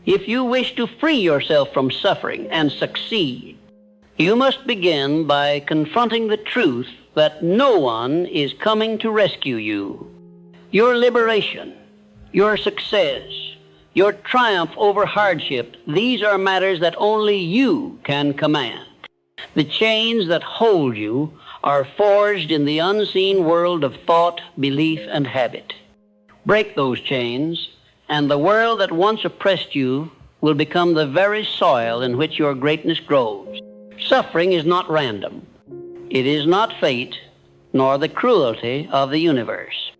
If you wish to free yourself from suffering and succeed, you must begin by confronting the truth that no one is coming to rescue you. Your liberation, your success, your triumph over hardship, these are matters that only you can command. The chains that hold you are forged in the unseen world of thought, belief, and habit. Break those chains, and the world that once oppressed you will become the very soil in which your greatness grows. Suffering is not random. It is not fate, nor the cruelty of the universe.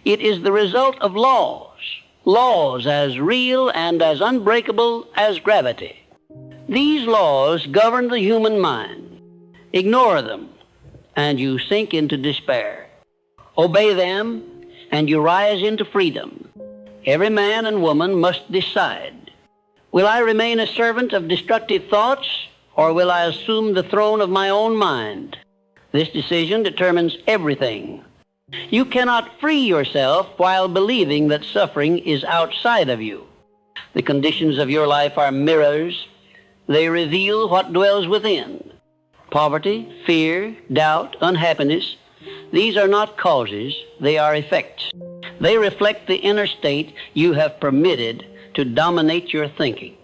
It is the result of laws as real and as unbreakable as gravity. These laws govern the human mind. Ignore them, and you sink into despair. Obey them, and you rise into freedom. Every man and woman must decide, will I remain a servant of destructive thoughts, or will I assume the throne of my own mind? This decision determines everything. You cannot free yourself while believing that suffering is outside of you. The conditions of your life are mirrors. They reveal what dwells within. Poverty, fear, doubt, unhappiness, these are not causes, they are effects. They reflect the inner state you have permitted to dominate your thinking.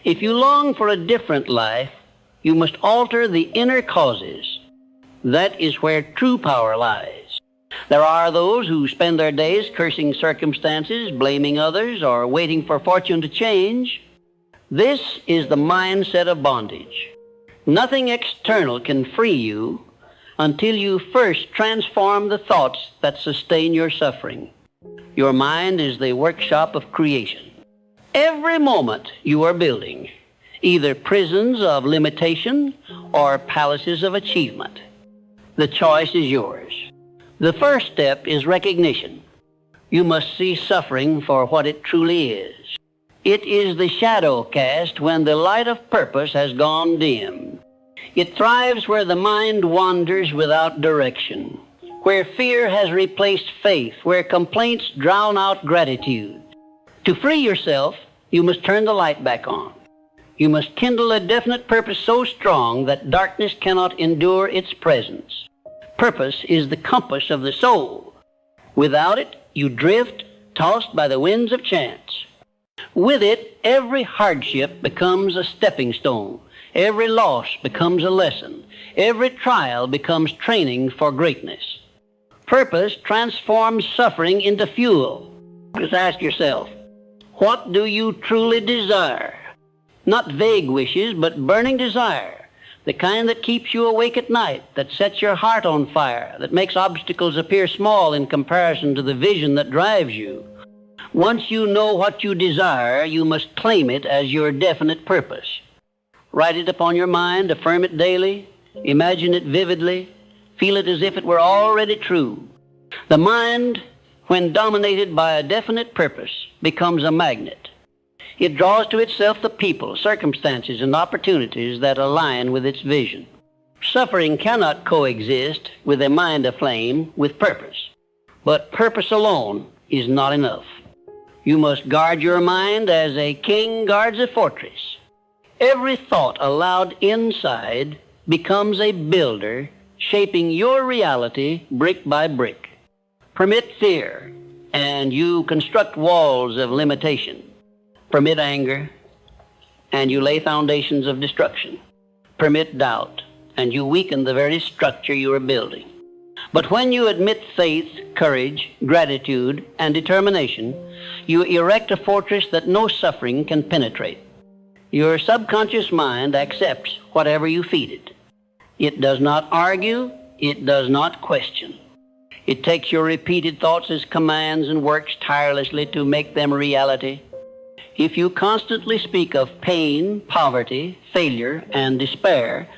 If you long for a different life, you must alter the inner causes. That is where true power lies. There are those who spend their days cursing circumstances, blaming others, or waiting for fortune to change. This is the mindset of bondage. Nothing external can free you until you first transform the thoughts that sustain your suffering. Your mind is the workshop of creation. Every moment you are building, either prisons of limitation or palaces of achievement. The choice is yours. The first step is recognition. You must see suffering for what it truly is. It is the shadow cast when the light of purpose has gone dim. It thrives where the mind wanders without direction, where fear has replaced faith, where complaints drown out gratitude. To free yourself, you must turn the light back on. You must kindle a definite purpose so strong that darkness cannot endure its presence. Purpose is the compass of the soul. Without it, you drift, tossed by the winds of chance. With it, every hardship becomes a stepping stone. Every loss becomes a lesson. Every trial becomes training for greatness. Purpose transforms suffering into fuel. Just ask yourself, what do you truly desire? Not vague wishes, but burning desire. The kind that keeps you awake at night, that sets your heart on fire, that makes obstacles appear small in comparison to the vision that drives you. Once you know what you desire, you must claim it as your definite purpose. Write it upon your mind, affirm it daily, imagine it vividly, feel it as if it were already true. The mind, when dominated by a definite purpose, becomes a magnet. It draws to itself the people, circumstances, and opportunities that align with its vision. Suffering cannot coexist with a mind aflame with purpose. But purpose alone is not enough. You must guard your mind as a king guards a fortress. Every thought allowed inside becomes a builder, shaping your reality brick by brick. Permit fear, and you construct walls of limitation. Permit anger, and you lay foundations of destruction. Permit doubt, and you weaken the very structure you are building. But when you admit faith, courage, gratitude, and determination, you erect a fortress that no suffering can penetrate. Your subconscious mind accepts whatever you feed it. It does not argue, it does not question. It takes your repeated thoughts as commands and works tirelessly to make them reality. If you constantly speak of pain, poverty, failure, and despair,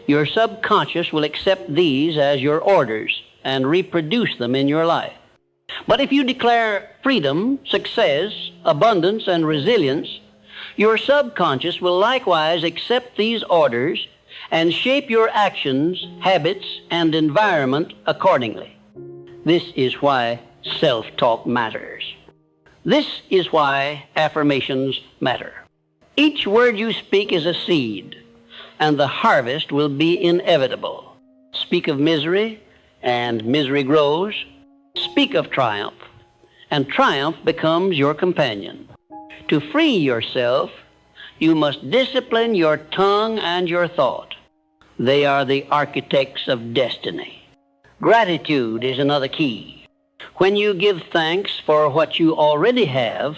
your subconscious will accept these as your orders and reproduce them in your life. But if you declare freedom, success, abundance, and resilience, your subconscious will likewise accept these orders and shape your actions, habits, and environment accordingly. This is why self-talk matters. This is why affirmations matter. Each word you speak is a seed, and the harvest will be inevitable. Speak of misery, and misery grows. Speak of triumph, and triumph becomes your companion. To free yourself, you must discipline your tongue and your thought. They are the architects of destiny. Gratitude is another key. When you give thanks for what you already have,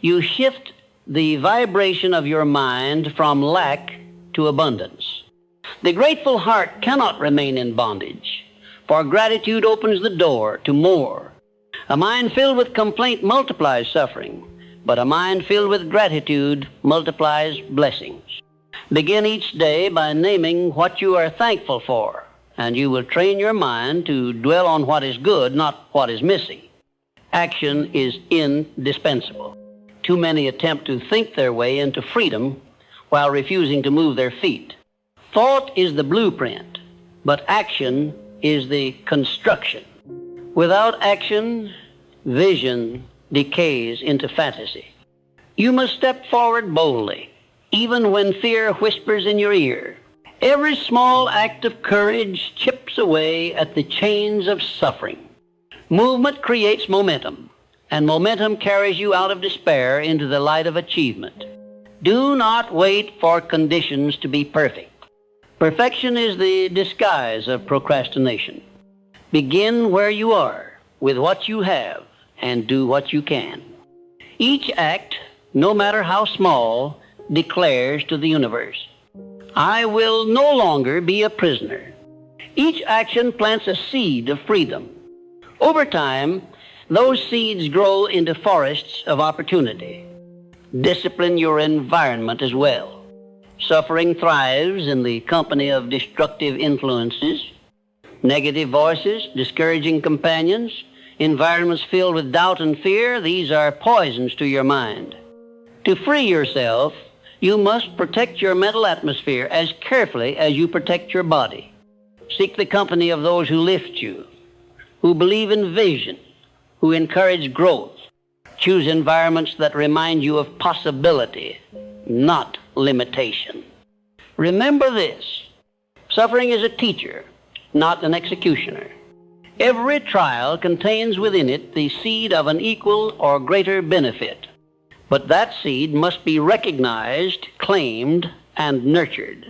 you shift the vibration of your mind from lack to abundance. The grateful heart cannot remain in bondage, for gratitude opens the door to more. A mind filled with complaint multiplies suffering, but a mind filled with gratitude multiplies blessings. Begin each day by naming what you are thankful for, and you will train your mind to dwell on what is good, not what is missing. Action is indispensable. Too many attempt to think their way into freedom while refusing to move their feet. Thought is the blueprint, but action is the construction. Without action, vision decays into fantasy. You must step forward boldly, even when fear whispers in your ear. Every small act of courage chips away at the chains of suffering. Movement creates momentum, and momentum carries you out of despair into the light of achievement. Do not wait for conditions to be perfect. Perfection is the disguise of procrastination. Begin where you are, with what you have, and do what you can. Each act, no matter how small, declares to the universe, I will no longer be a prisoner. Each action plants a seed of freedom. Over time, those seeds grow into forests of opportunity. Discipline your environment as well. Suffering thrives in the company of destructive influences, negative voices, discouraging companions, environments filled with doubt and fear. These are poisons to your mind. To free yourself, you must protect your mental atmosphere as carefully as you protect your body. Seek the company of those who lift you, who believe in vision, who encourage growth. Choose environments that remind you of possibility, not limitation. Remember this: suffering is a teacher, not an executioner. Every trial contains within it the seed of an equal or greater benefit. But that seed must be recognized, claimed, and nurtured.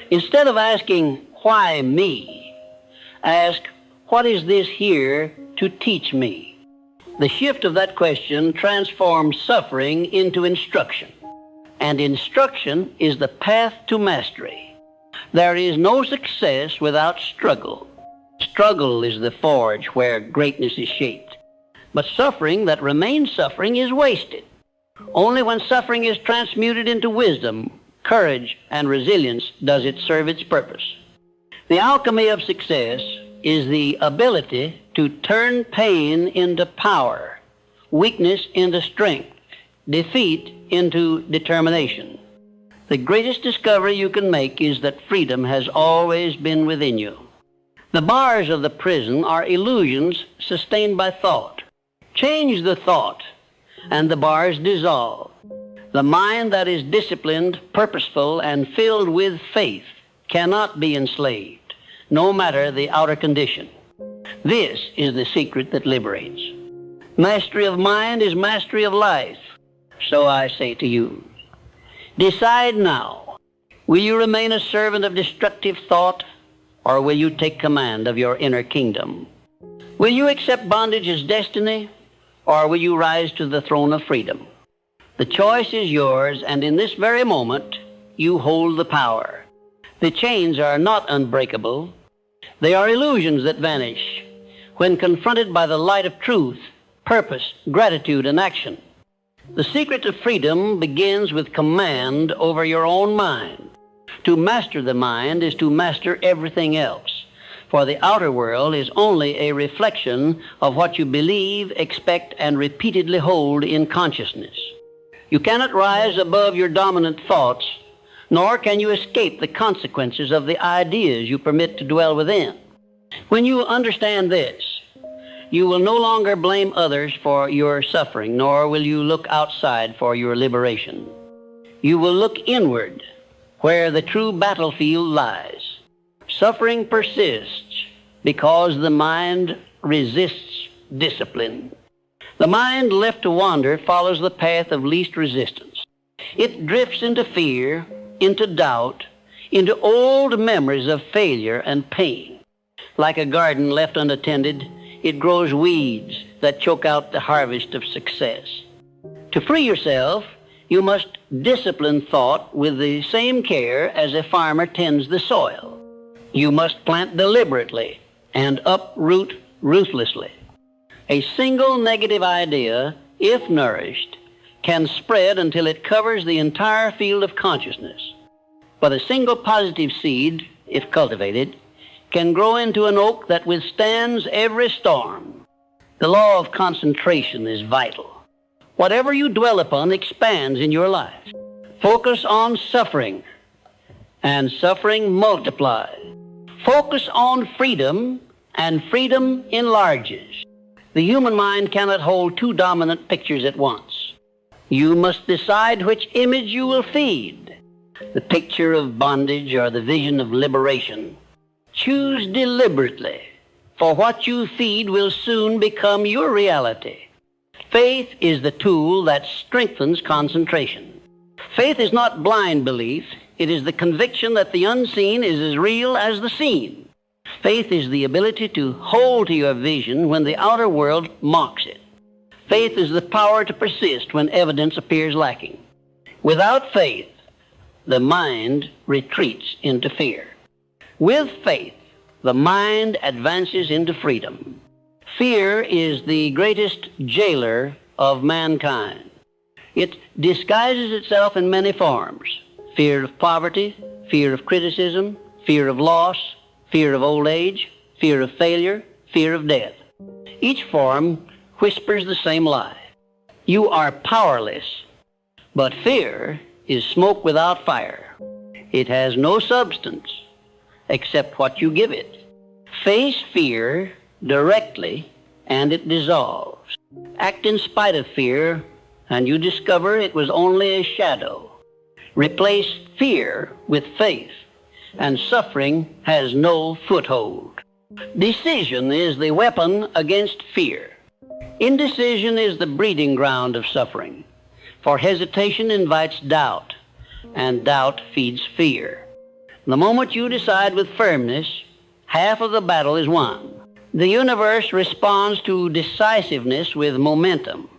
Instead of asking, why me? Ask, what is this here to teach me? The shift of that question transforms suffering into instruction. And instruction is the path to mastery. There is no success without struggle. Struggle is the forge where greatness is shaped. But suffering that remains suffering is wasted. Only when suffering is transmuted into wisdom, courage, and resilience does it serve its purpose. The alchemy of success is the ability to turn pain into power, weakness into strength, defeat into determination. The greatest discovery you can make is that freedom has always been within you. The bars of the prison are illusions sustained by thought. Change the thought, and the bars dissolve. The mind that is disciplined, purposeful, and filled with faith cannot be enslaved, no matter the outer condition. This is the secret that liberates. Mastery of mind is mastery of life. So I say to you, decide now. Will you remain a servant of destructive thought, or will you take command of your inner kingdom? Will you accept bondage as destiny, or will you rise to the throne of freedom? The choice is yours, and in this very moment, you hold the power. The chains are not unbreakable. They are illusions that vanish when confronted by the light of truth, purpose, gratitude, and action. The secret of freedom begins with command over your own mind. To master the mind is to master everything else, for the outer world is only a reflection of what you believe, expect, and repeatedly hold in consciousness. You cannot rise above your dominant thoughts, nor can you escape the consequences of the ideas you permit to dwell within. When you understand this, you will no longer blame others for your suffering, nor will you look outside for your liberation. You will look inward, where the true battlefield lies. Suffering persists because the mind resists discipline. The mind left to wander follows the path of least resistance. It drifts into fear, into doubt, into old memories of failure and pain. Like a garden left unattended, it grows weeds that choke out the harvest of success. To free yourself, you must discipline thought with the same care as a farmer tends the soil. You must plant deliberately and uproot ruthlessly. A single negative idea, if nourished, can spread until it covers the entire field of consciousness. But a single positive seed, if cultivated, can grow into an oak that withstands every storm. The law of concentration is vital. Whatever you dwell upon expands in your life. Focus on suffering, and suffering multiplies. Focus on freedom, and freedom enlarges. The human mind cannot hold two dominant pictures at once. You must decide which image you will feed, the picture of bondage or the vision of liberation. Choose deliberately, for what you feed will soon become your reality. Faith is the tool that strengthens concentration. Faith is not blind belief. It is the conviction that the unseen is as real as the seen. Faith is the ability to hold to your vision when the outer world mocks it. Faith is the power to persist when evidence appears lacking. Without faith, the mind retreats into fear. With faith, the mind advances into freedom. Fear is the greatest jailer of mankind. It disguises itself in many forms: fear of poverty, fear of criticism, fear of loss, fear of old age, fear of failure, fear of death. Each form whispers the same lie. You are powerless, but fear is smoke without fire. It has no substance except what you give it. Face fear directly, and it dissolves. Act in spite of fear, and you discover it was only a shadow. Replace fear with faith, and suffering has no foothold. Decision is the weapon against fear. Indecision is the breeding ground of suffering, for hesitation invites doubt, and doubt feeds fear. The moment you decide with firmness, half of the battle is won. The universe responds to decisiveness with momentum,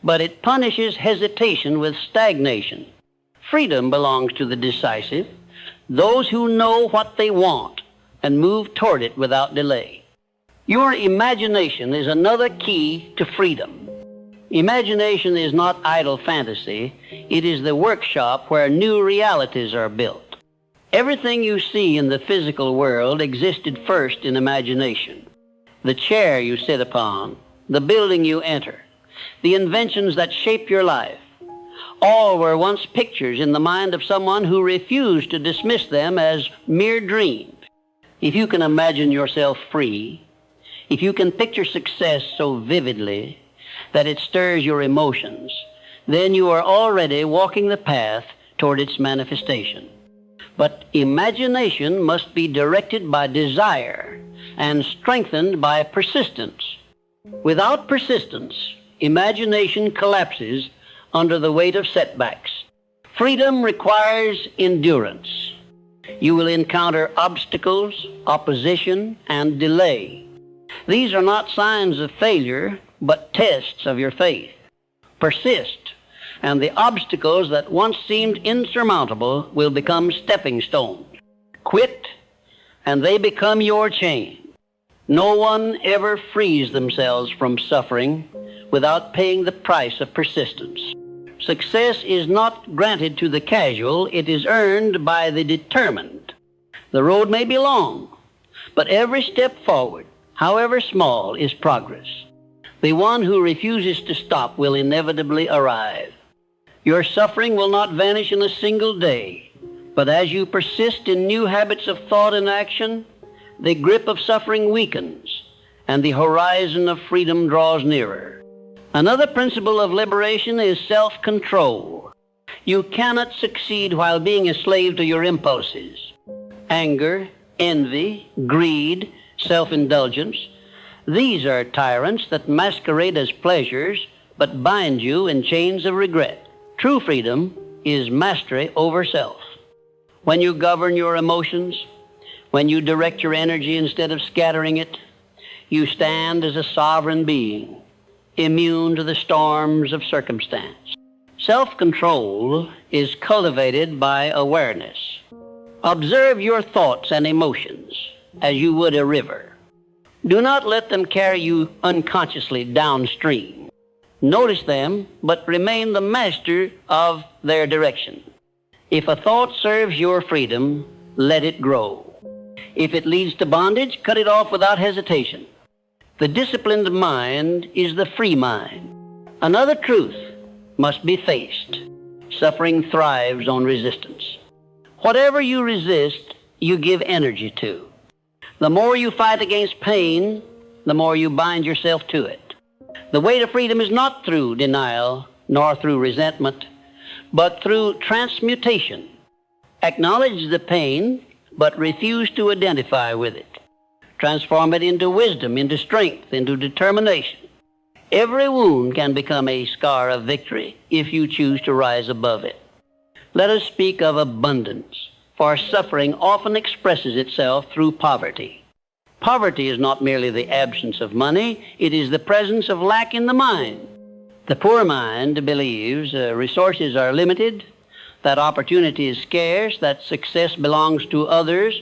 but it punishes hesitation with stagnation. Freedom belongs to the decisive, those who know what they want and move toward it without delay. Your imagination is another key to freedom. Imagination is not idle fantasy. It is the workshop where new realities are built. Everything you see in the physical world existed first in imagination. The chair you sit upon, the building you enter, the inventions that shape your life, all were once pictures in the mind of someone who refused to dismiss them as mere dreams. If you can imagine yourself free, if you can picture success so vividly that it stirs your emotions, then you are already walking the path toward its manifestation. But imagination must be directed by desire and strengthened by persistence. Without persistence, imagination collapses under the weight of setbacks. Freedom requires endurance. You will encounter obstacles, opposition, and delay. These are not signs of failure, but tests of your faith. Persist, and the obstacles that once seemed insurmountable will become stepping stones. Quit, and they become your chain. No one ever frees themselves from suffering without paying the price of persistence. Success is not granted to the casual, it is earned by the determined. The road may be long, but every step forward, however small, is progress. The one who refuses to stop will inevitably arrive. Your suffering will not vanish in a single day, but as you persist in new habits of thought and action, the grip of suffering weakens, and the horizon of freedom draws nearer. Another principle of liberation is self-control. You cannot succeed while being a slave to your impulses. Anger, envy, greed, self-indulgence, these are tyrants that masquerade as pleasures but bind you in chains of regret. True freedom is mastery over self. When you govern your emotions, when you direct your energy instead of scattering it, you stand as a sovereign being, immune to the storms of circumstance. Self-control is cultivated by awareness. Observe your thoughts and emotions as you would a river. Do not let them carry you unconsciously downstream. Notice them, but remain the master of their direction. If a thought serves your freedom, let it grow. If it leads to bondage, cut it off without hesitation. The disciplined mind is the free mind. Another truth must be faced. Suffering thrives on resistance. Whatever you resist, you give energy to. The more you fight against pain, the more you bind yourself to it. The way to freedom is not through denial, nor through resentment, but through transmutation. Acknowledge the pain, but refuse to identify with it. Transform it into wisdom, into strength, into determination. Every wound can become a scar of victory if you choose to rise above it. Let us speak of abundance, for suffering often expresses itself through poverty. Poverty is not merely the absence of money, it is the presence of lack in the mind. The poor mind believes resources are limited, that opportunity is scarce, that success belongs to others.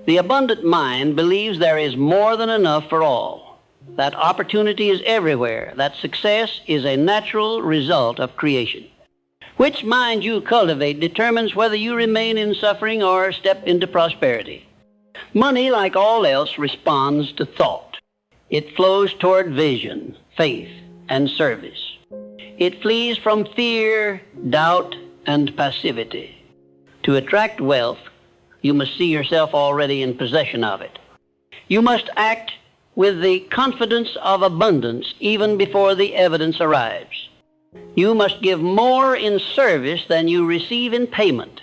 The abundant mind believes there is more than enough for all, that opportunity is everywhere, that success is a natural result of creation. Which mind you cultivate determines whether you remain in suffering or step into prosperity. Money, like all else, responds to thought. It flows toward vision, faith, and service. It flees from fear, doubt, and passivity. To attract wealth, you must see yourself already in possession of it. You must act with the confidence of abundance even before the evidence arrives. You must give more in service than you receive in payment,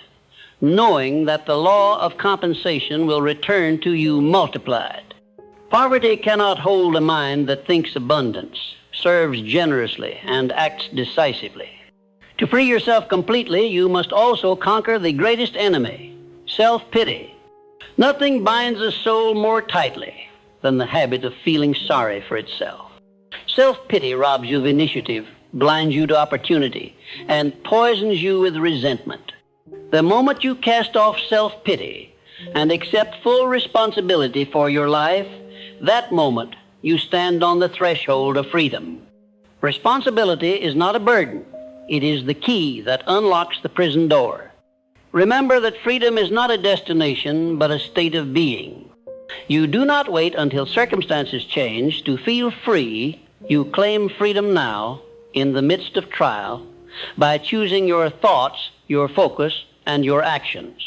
knowing that the law of compensation will return to you multiplied. Poverty cannot hold a mind that thinks abundance, serves generously, and acts decisively. To free yourself completely, you must also conquer the greatest enemy, self-pity. Nothing binds a soul more tightly than the habit of feeling sorry for itself. Self-pity robs you of initiative, blinds you to opportunity, and poisons you with resentment. The moment you cast off self-pity and accept full responsibility for your life, that moment you stand on the threshold of freedom. Responsibility is not a burden. It is the key that unlocks the prison door. Remember that freedom is not a destination, but a state of being. You do not wait until circumstances change to feel free. You claim freedom now, in the midst of trial, by choosing your thoughts, your focus, and your actions.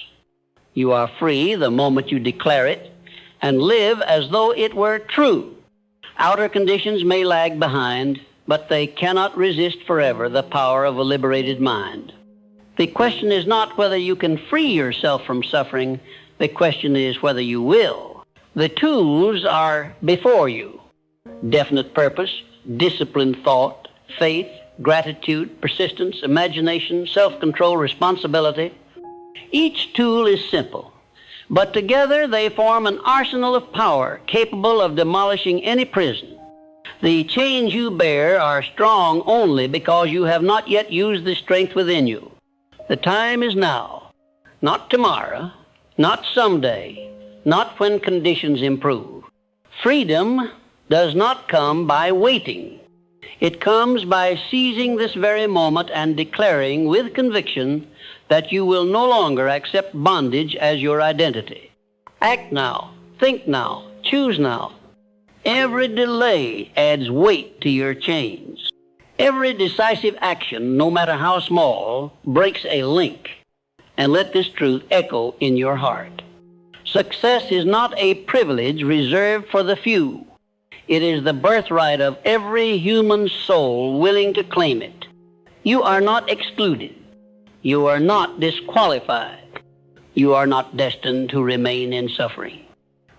You are free the moment you declare it and live as though it were true. Outer conditions may lag behind, but they cannot resist forever the power of a liberated mind. The question is not whether you can free yourself from suffering. The question is whether you will. The tools are before you: definite purpose, disciplined thought, faith, gratitude, persistence, imagination, self-control, responsibility. Each tool is simple, but together they form an arsenal of power capable of demolishing any prison. The chains you bear are strong only because you have not yet used the strength within you. The time is now, not tomorrow, not someday, not when conditions improve. Freedom does not come by waiting. It comes by seizing this very moment and declaring with conviction that you will no longer accept bondage as your identity. Act now, think now, choose now. Every delay adds weight to your chains. Every decisive action, no matter how small, breaks a link. And let this truth echo in your heart. Success is not a privilege reserved for the few. It is the birthright of every human soul willing to claim it. You are not excluded. You are not disqualified. You are not destined to remain in suffering.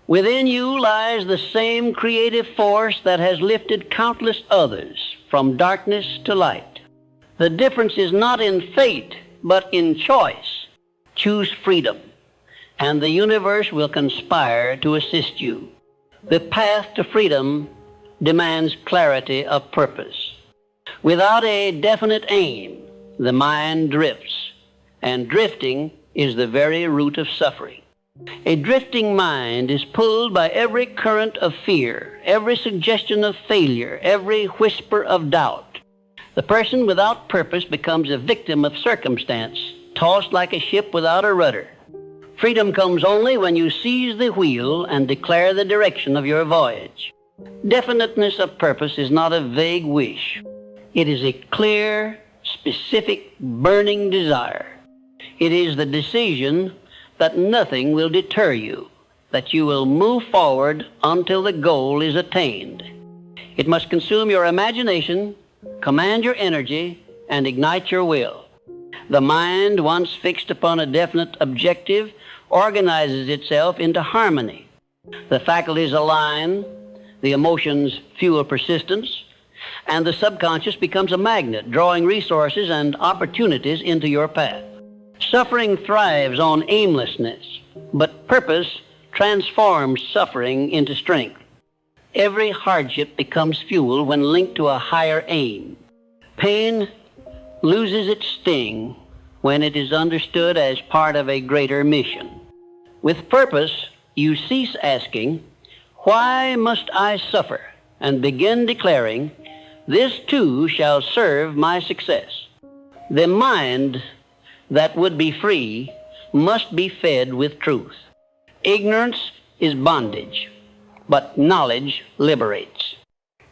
Within you lies the same creative force that has lifted countless others from darkness to light. The difference is not in fate, but in choice. Choose freedom, and the universe will conspire to assist you. The path to freedom demands clarity of purpose. Without a definite aim, the mind drifts, and drifting is the very root of suffering. A drifting mind is pulled by every current of fear, every suggestion of failure, every whisper of doubt. The person without purpose becomes a victim of circumstance, tossed like a ship without a rudder. Freedom comes only when you seize the wheel and declare the direction of your voyage. Definiteness of purpose is not a vague wish. It is a clear, specific, burning desire. It is the decision that nothing will deter you, that you will move forward until the goal is attained. It must consume your imagination, command your energy, and ignite your will. The mind, once fixed upon a definite objective, organizes itself into harmony. The faculties align, the emotions fuel persistence, and the subconscious becomes a magnet, drawing resources and opportunities into your path. Suffering thrives on aimlessness, but purpose transforms suffering into strength. Every hardship becomes fuel when linked to a higher aim. Pain loses its sting when it is understood as part of a greater mission. With purpose, you cease asking, "Why must I suffer?" and begin declaring, "This too shall serve my success." The mind that would be free must be fed with truth. Ignorance is bondage, but knowledge liberates.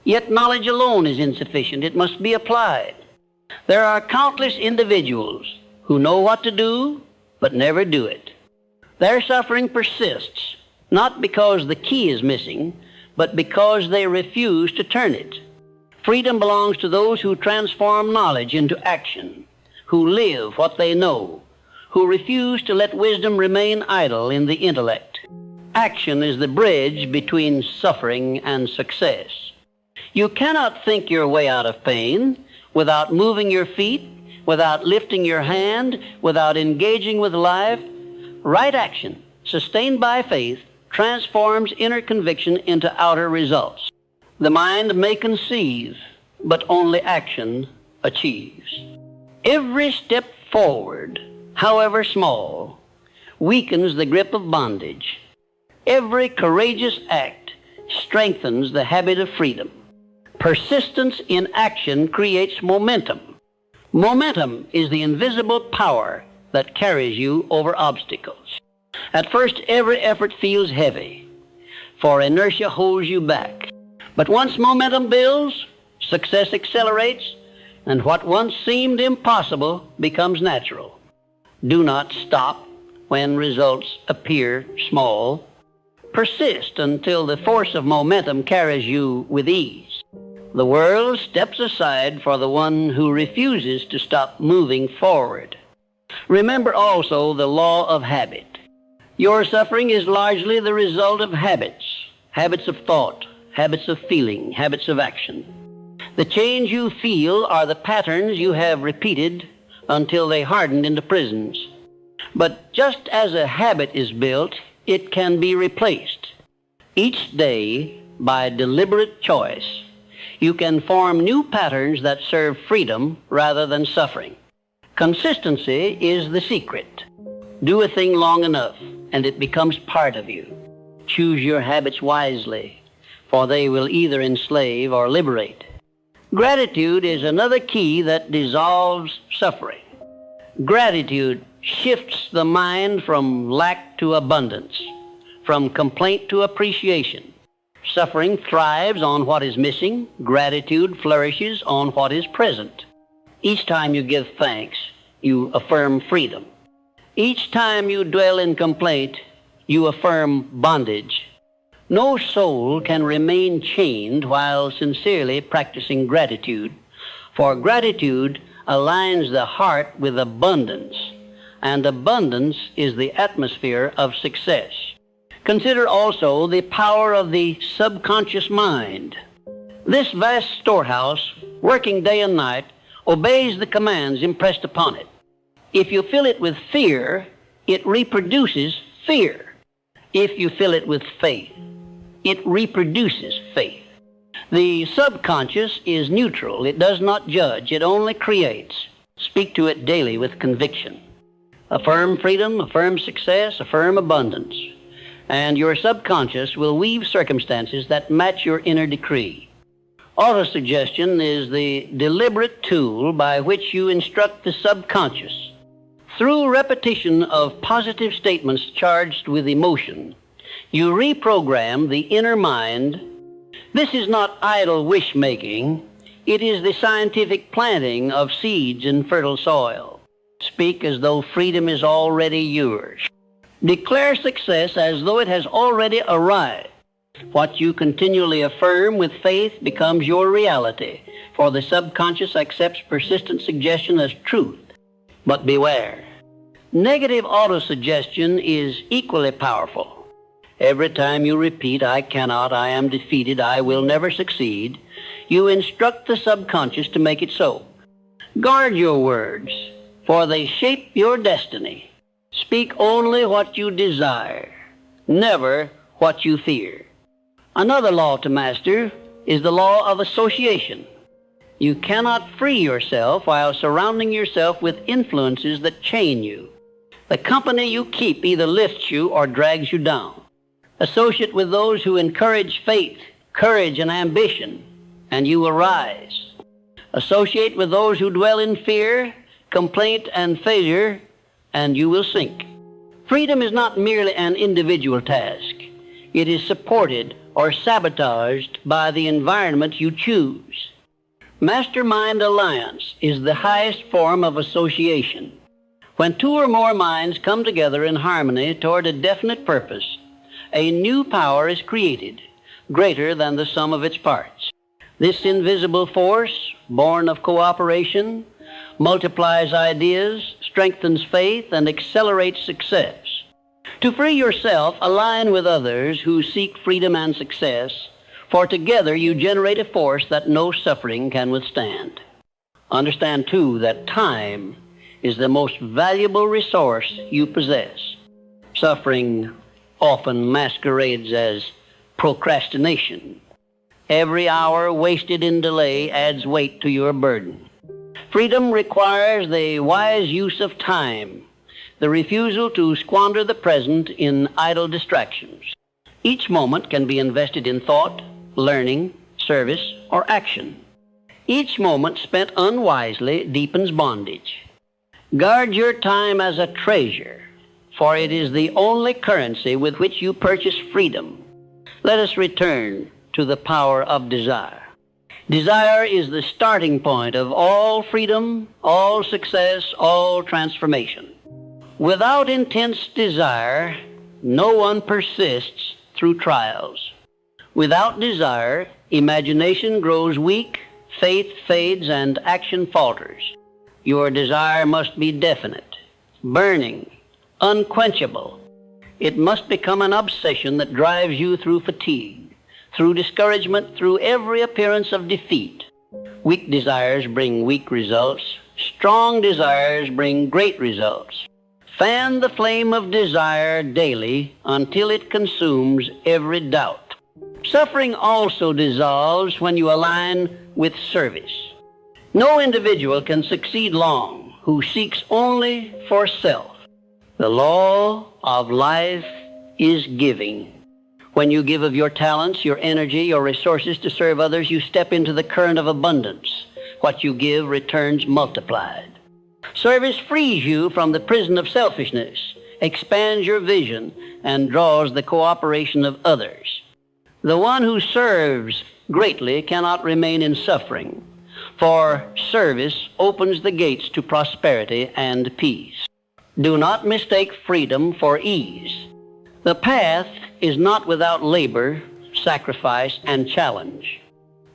Yet knowledge alone is insufficient. It must be applied. There are countless individuals who know what to do, but never do it. Their suffering persists, not because the key is missing, but because they refuse to turn it. Freedom belongs to those who transform knowledge into action, who live what they know, who refuse to let wisdom remain idle in the intellect. Action is the bridge between suffering and success. You cannot think your way out of pain without moving your feet, without lifting your hand, without engaging with life. Right action, sustained by faith, transforms inner conviction into outer results. The mind may conceive, but only action achieves. Every step forward, however small, weakens the grip of bondage. Every courageous act strengthens the habit of freedom. Persistence in action creates momentum. Momentum is the invisible power that carries you over obstacles. At first, every effort feels heavy, for inertia holds you back. But once momentum builds, success accelerates, and what once seemed impossible becomes natural. Do not stop when results appear small. Persist until the force of momentum carries you with ease. The world steps aside for the one who refuses to stop moving forward. Remember also the law of habit. Your suffering is largely the result of habits, habits of thought, habits of feeling, habits of action. The change you feel are the patterns you have repeated until they hardened into prisons. But just as a habit is built, it can be replaced. Each day, by deliberate choice, you can form new patterns that serve freedom rather than suffering. Consistency is the secret. Do a thing long enough, and it becomes part of you. Choose your habits wisely, for they will either enslave or liberate. Gratitude is another key that dissolves suffering. Gratitude shifts the mind from lack to abundance, from complaint to appreciation. Suffering thrives on what is missing. Gratitude flourishes on what is present. Each time you give thanks, you affirm freedom. Each time you dwell in complaint, you affirm bondage. No soul can remain chained while sincerely practicing gratitude, for gratitude aligns the heart with abundance, and abundance is the atmosphere of success. Consider also the power of the subconscious mind. This vast storehouse, working day and night, obeys the commands impressed upon it. If you fill it with fear, it reproduces fear. If you fill it with faith, it reproduces faith. The subconscious is neutral. It does not judge. It only creates. Speak to it daily with conviction. Affirm freedom, affirm success, affirm abundance. And your subconscious will weave circumstances that match your inner decree. Autosuggestion is the deliberate tool by which you instruct the subconscious. Through repetition of positive statements charged with emotion, you reprogram the inner mind. This is not idle wish-making. It is the scientific planting of seeds in fertile soil. Speak as though freedom is already yours. Declare success as though it has already arrived. What you continually affirm with faith becomes your reality, for the subconscious accepts persistent suggestion as truth. But beware. Negative autosuggestion is equally powerful. Every time you repeat, "I cannot, I am defeated, I will never succeed," you instruct the subconscious to make it so. Guard your words, for they shape your destiny. Speak only what you desire, never what you fear. Another law to master is the law of association. You cannot free yourself while surrounding yourself with influences that chain you. The company you keep either lifts you or drags you down. Associate with those who encourage faith, courage, and ambition, and you will rise. Associate with those who dwell in fear, complaint, and failure, and you will sink. Freedom is not merely an individual task. It is supported or sabotaged by the environment you choose. Mastermind alliance is the highest form of association. When two or more minds come together in harmony toward a definite purpose, a new power is created, greater than the sum of its parts. This invisible force, born of cooperation, multiplies ideas, strengthens faith, and accelerates success. To free yourself, align with others who seek freedom and success, for together you generate a force that no suffering can withstand. Understand, too, that time is the most valuable resource you possess. Suffering often masquerades as procrastination. Every hour wasted in delay adds weight to your burden. Freedom requires the wise use of time, the refusal to squander the present in idle distractions. Each moment can be invested in thought, learning, service, or action. Each moment spent unwisely deepens bondage. Guard your time as a treasure, for it is the only currency with which you purchase freedom. Let us return to the power of desire. Desire is the starting point of all freedom, all success, all transformation. Without intense desire, no one persists through trials. Without desire, imagination grows weak, faith fades, and action falters. Your desire must be definite, burning, unquenchable. It must become an obsession that drives you through fatigue, through discouragement, through every appearance of defeat. Weak desires bring weak results. Strong desires bring great results. Fan the flame of desire daily until it consumes every doubt. Suffering also dissolves when you align with service. No individual can succeed long who seeks only for self. The law of life is giving. When you give of your talents, your energy, your resources to serve others, you step into the current of abundance. What you give returns multiplied. Service frees you from the prison of selfishness, expands your vision, and draws the cooperation of others. The one who serves greatly cannot remain in suffering, for service opens the gates to prosperity and peace. Do not mistake freedom for ease. The path is not without labor, sacrifice, and challenge.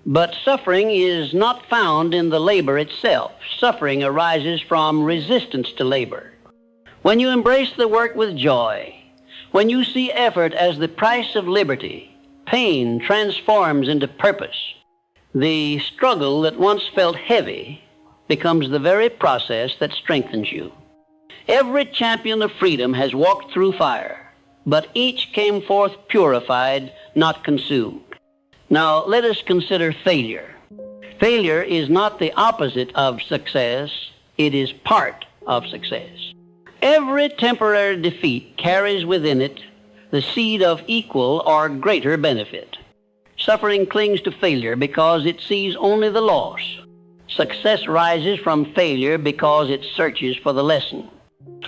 But suffering is not found in the labor itself. Suffering arises from resistance to labor. When you embrace the work with joy, when you see effort as the price of liberty, pain transforms into purpose. The struggle that once felt heavy becomes the very process that strengthens you. Every champion of freedom has walked through fire, but each came forth purified, not consumed. Now, let us consider failure. Failure is not the opposite of success, it is part of success. Every temporary defeat carries within it the seed of equal or greater benefit. Suffering clings to failure because it sees only the loss. Success rises from failure because it searches for the lesson.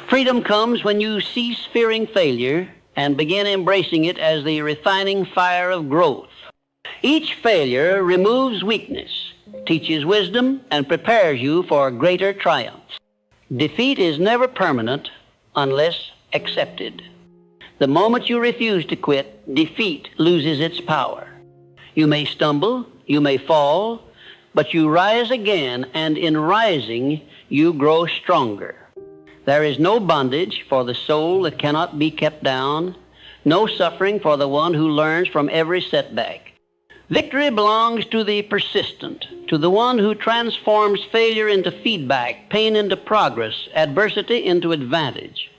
Freedom comes when you cease fearing failure and begin embracing it as the refining fire of growth. Each failure removes weakness, teaches wisdom, and prepares you for greater triumphs. Defeat is never permanent unless accepted. The moment you refuse to quit, defeat loses its power. You may stumble, you may fall, but you rise again, and in rising, you grow stronger. There is no bondage for the soul that cannot be kept down, no suffering for the one who learns from every setback. Victory belongs to the persistent, to the one who transforms failure into feedback, pain into progress, adversity into advantage.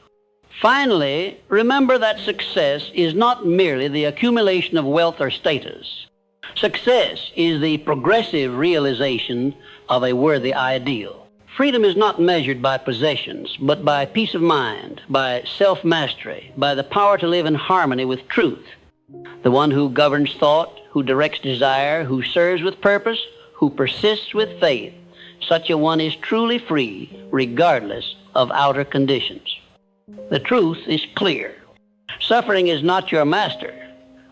Finally, remember that success is not merely the accumulation of wealth or status. Success is the progressive realization of a worthy ideal. Freedom is not measured by possessions, but by peace of mind, by self-mastery, by the power to live in harmony with truth. The one who governs thought, who directs desire, who serves with purpose, who persists with faith, such a one is truly free, regardless of outer conditions. The truth is clear. Suffering is not your master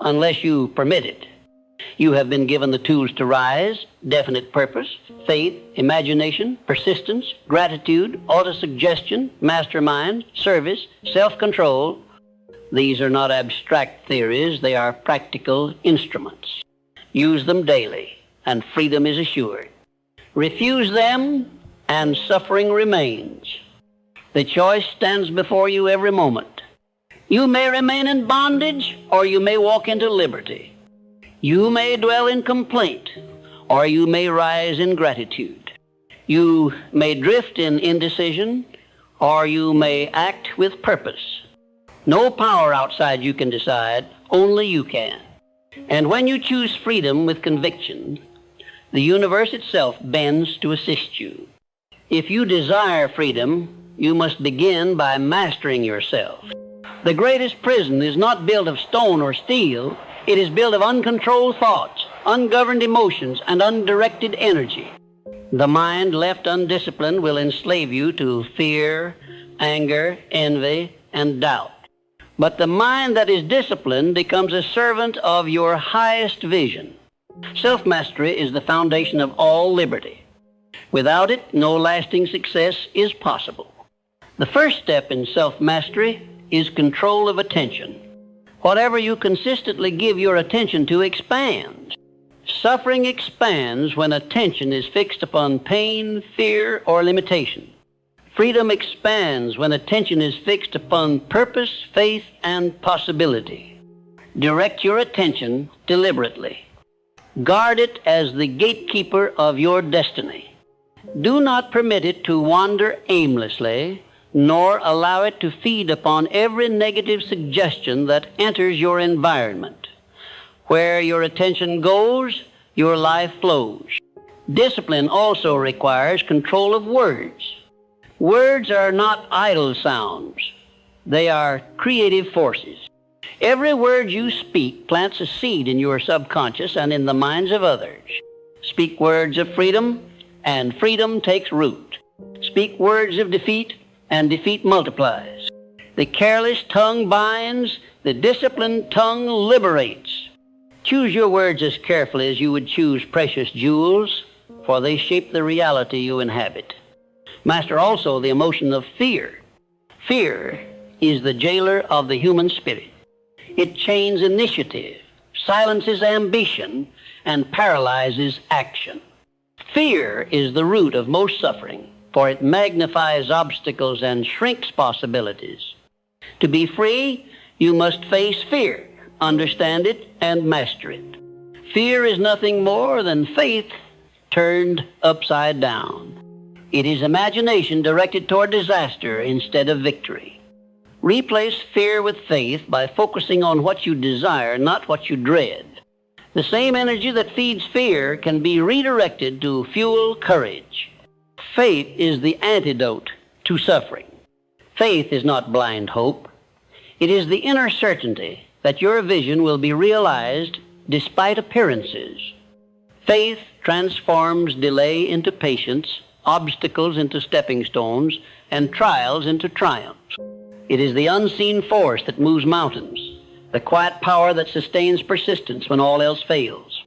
unless you permit it. You have been given the tools to rise, definite purpose, faith, imagination, persistence, gratitude, autosuggestion, mastermind, service, self-control. These are not abstract theories, they are practical instruments. Use them daily, and freedom is assured. Refuse them, and suffering remains. The choice stands before you every moment. You may remain in bondage, or you may walk into liberty. You may dwell in complaint, or you may rise in gratitude. You may drift in indecision, or you may act with purpose. No power outside you can decide, only you can. And when you choose freedom with conviction, the universe itself bends to assist you. If you desire freedom, you must begin by mastering yourself. The greatest prison is not built of stone or steel. It is built of uncontrolled thoughts, ungoverned emotions, and undirected energy. The mind left undisciplined will enslave you to fear, anger, envy, and doubt. But the mind that is disciplined becomes a servant of your highest vision. Self-mastery is the foundation of all liberty. Without it, no lasting success is possible. The first step in self-mastery is control of attention. Whatever you consistently give your attention to expands. Suffering expands when attention is fixed upon pain, fear, or limitation. Freedom expands when attention is fixed upon purpose, faith, and possibility. Direct your attention deliberately. Guard it as the gatekeeper of your destiny. Do not permit it to wander aimlessly, nor allow it to feed upon every negative suggestion that enters your environment. Where your attention goes, your life flows. Discipline also requires control of words. Words are not idle sounds. They are creative forces. Every word you speak plants a seed in your subconscious and in the minds of others. Speak words of freedom, and freedom takes root. Speak words of defeat, and defeat multiplies. The careless tongue binds, the disciplined tongue liberates. Choose your words as carefully as you would choose precious jewels, for they shape the reality you inhabit. Master also the emotion of fear. Fear is the jailer of the human spirit. It chains initiative, silences ambition, and paralyzes action. Fear is the root of most suffering, for it magnifies obstacles and shrinks possibilities. To be free, you must face fear, understand it, and master it. Fear is nothing more than faith turned upside down. It is imagination directed toward disaster instead of victory. Replace fear with faith by focusing on what you desire, not what you dread. The same energy that feeds fear can be redirected to fuel courage. Faith is the antidote to suffering. Faith is not blind hope. It is the inner certainty that your vision will be realized despite appearances. Faith transforms delay into patience, obstacles into stepping stones, and trials into triumphs. It is the unseen force that moves mountains, the quiet power that sustains persistence when all else fails.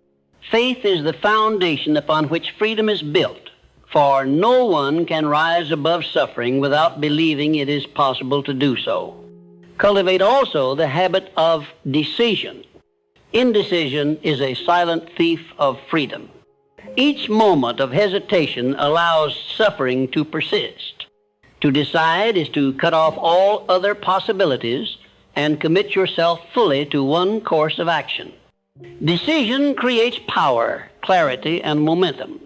Faith is the foundation upon which freedom is built, for no one can rise above suffering without believing it is possible to do so. Cultivate also the habit of decision. Indecision is a silent thief of freedom. Each moment of hesitation allows suffering to persist. To decide is to cut off all other possibilities and commit yourself fully to one course of action. Decision creates power, clarity, and momentum.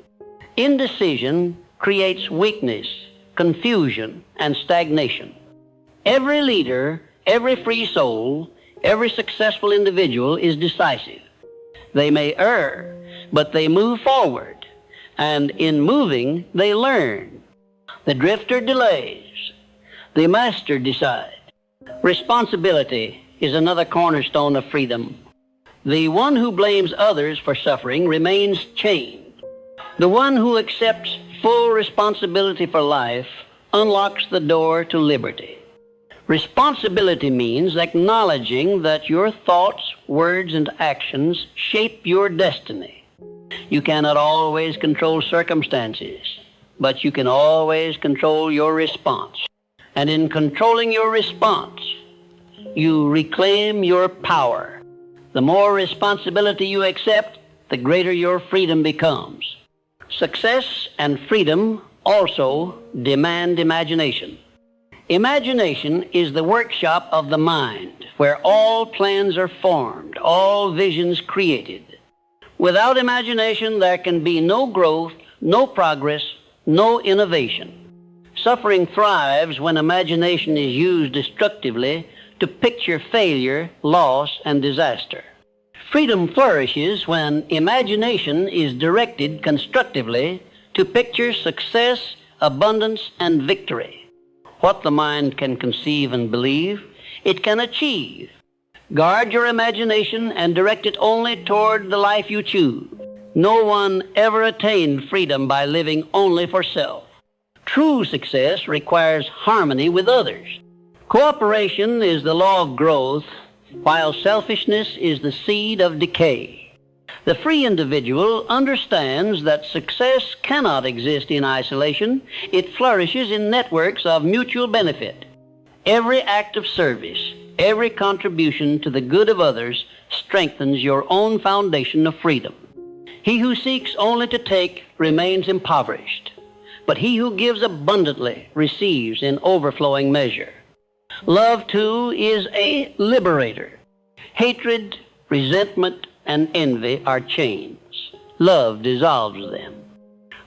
Indecision creates weakness, confusion, and stagnation. Every leader, every free soul, every successful individual is decisive. They may err, but they move forward, and in moving, they learn. The drifter delays. The master decides. Responsibility is another cornerstone of freedom. The one who blames others for suffering remains chained. The one who accepts full responsibility for life unlocks the door to liberty. Responsibility means acknowledging that your thoughts, words, and actions shape your destiny. You cannot always control circumstances, but you can always control your response. And in controlling your response, you reclaim your power. The more responsibility you accept, the greater your freedom becomes. Success and freedom also demand imagination. Imagination is the workshop of the mind, where all plans are formed, all visions created. Without imagination, there can be no growth, no progress, no innovation. Suffering thrives when imagination is used destructively to picture failure, loss, and disaster. Freedom flourishes when imagination is directed constructively to picture success, abundance, and victory. What the mind can conceive and believe, it can achieve. Guard your imagination and direct it only toward the life you choose. No one ever attained freedom by living only for self. True success requires harmony with others. Cooperation is the law of growth, while selfishness is the seed of decay. The free individual understands that success cannot exist in isolation. It flourishes in networks of mutual benefit. Every act of service, every contribution to the good of others strengthens your own foundation of freedom. He who seeks only to take remains impoverished, but he who gives abundantly receives in overflowing measure. Love, too, is a liberator. Hatred, resentment, and envy are chains. Love dissolves them.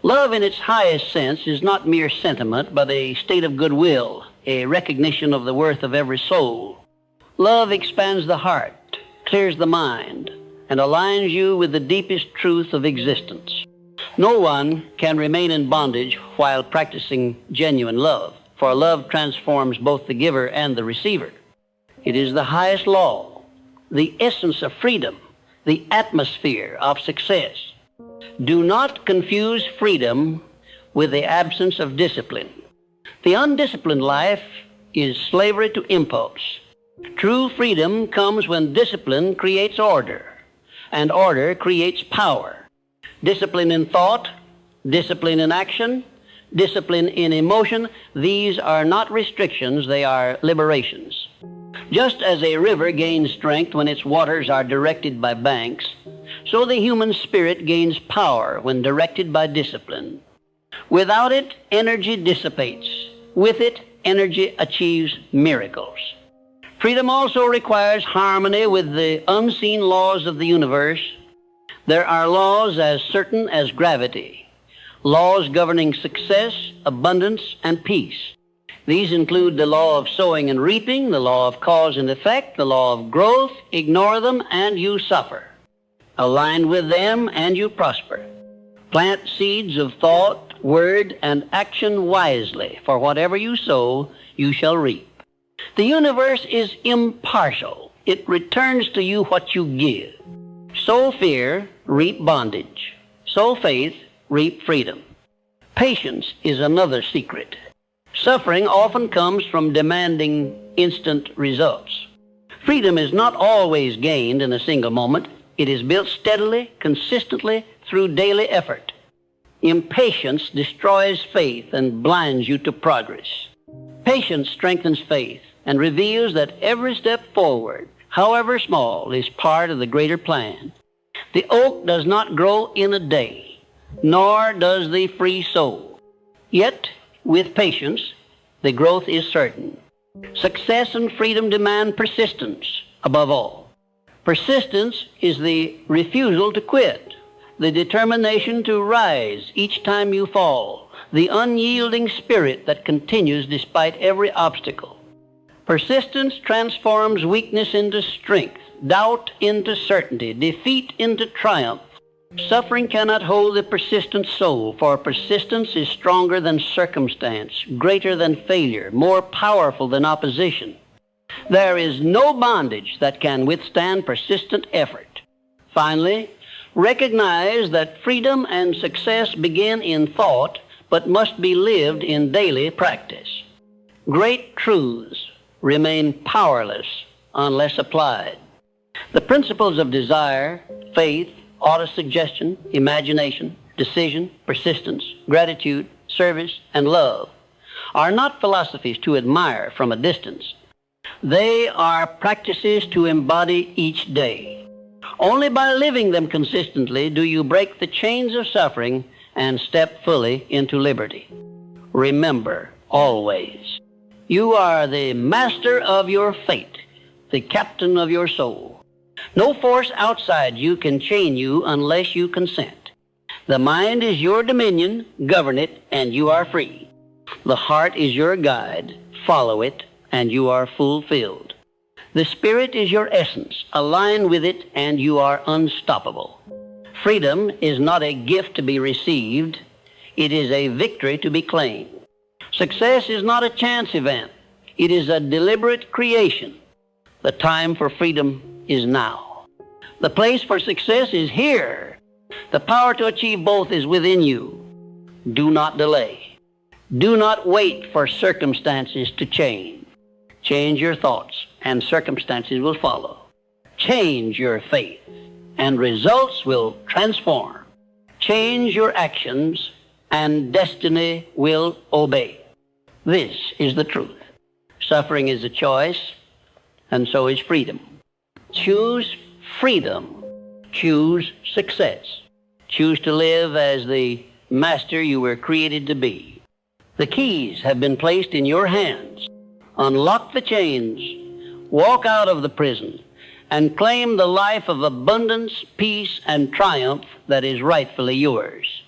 Love in its highest sense is not mere sentiment, but a state of goodwill, a recognition of the worth of every soul. Love expands the heart, clears the mind, and aligns you with the deepest truth of existence. No one can remain in bondage while practicing genuine love, for love transforms both the giver and the receiver. It is the highest law, the essence of freedom, the atmosphere of success. Do not confuse freedom with the absence of discipline. The undisciplined life is slavery to impulse. True freedom comes when discipline creates order, and order creates power. Discipline in thought, discipline in action, discipline in emotion, these are not restrictions, they are liberations. Just as a river gains strength when its waters are directed by banks, So the human spirit gains power when directed by discipline. Without it, energy dissipates. With it, energy achieves miracles. Freedom also requires harmony with the unseen laws of the universe. There are laws as certain as gravity, laws governing success, abundance, and peace. These include the law of sowing and reaping, the law of cause and effect, the law of growth. Ignore them and you suffer. Align with them and you prosper. Plant seeds of thought, word, and action wisely, for whatever you sow, you shall reap. The universe is impartial. It returns to you what you give. Sow fear, reap bondage. Sow faith, reap freedom. Patience is another secret. Suffering often comes from demanding instant results. Freedom is not always gained in a single moment. It is built steadily, consistently, through daily effort. Impatience destroys faith and blinds you to progress. Patience strengthens faith and reveals that every step forward, however small, is part of the greater plan. The oak does not grow in a day, nor does the free soul. Yet, with patience, the growth is certain. Success and freedom demand persistence above all. Persistence is the refusal to quit, the determination to rise each time you fall, the unyielding spirit that continues despite every obstacle. Persistence transforms weakness into strength, doubt into certainty, defeat into triumph. Suffering cannot hold the persistent soul, for persistence is stronger than circumstance, greater than failure, more powerful than opposition. There is no bondage that can withstand persistent effort. Finally, recognize that freedom and success begin in thought, but must be lived in daily practice. Great truths remain powerless unless applied. The principles of desire, faith, autosuggestion, imagination, decision, persistence, gratitude, service, and love are not philosophies to admire from a distance. They are practices to embody each day. Only by living them consistently do you break the chains of suffering and step fully into liberty. Remember, always, you are the master of your fate, the captain of your soul. No force outside you can chain you unless you consent. The mind is your dominion, govern it, and you are free. The heart is your guide, follow it, and you are fulfilled. The spirit is your essence, align with it, and you are unstoppable. Freedom is not a gift to be received, it is a victory to be claimed. Success is not a chance event, it is a deliberate creation. The time for freedom is now. The place for success is here. The power to achieve both is within you. Do not delay. Do not wait for circumstances to change. Change your thoughts, and circumstances will follow. Change your faith, and results will transform. Change your actions, and destiny will obey. This is the truth. Suffering is a choice, and so is freedom. Choose freedom. Choose success. Choose to live as the master you were created to be. The keys have been placed in your hands. Unlock the chains, walk out of the prison, and claim the life of abundance, peace, and triumph that is rightfully yours.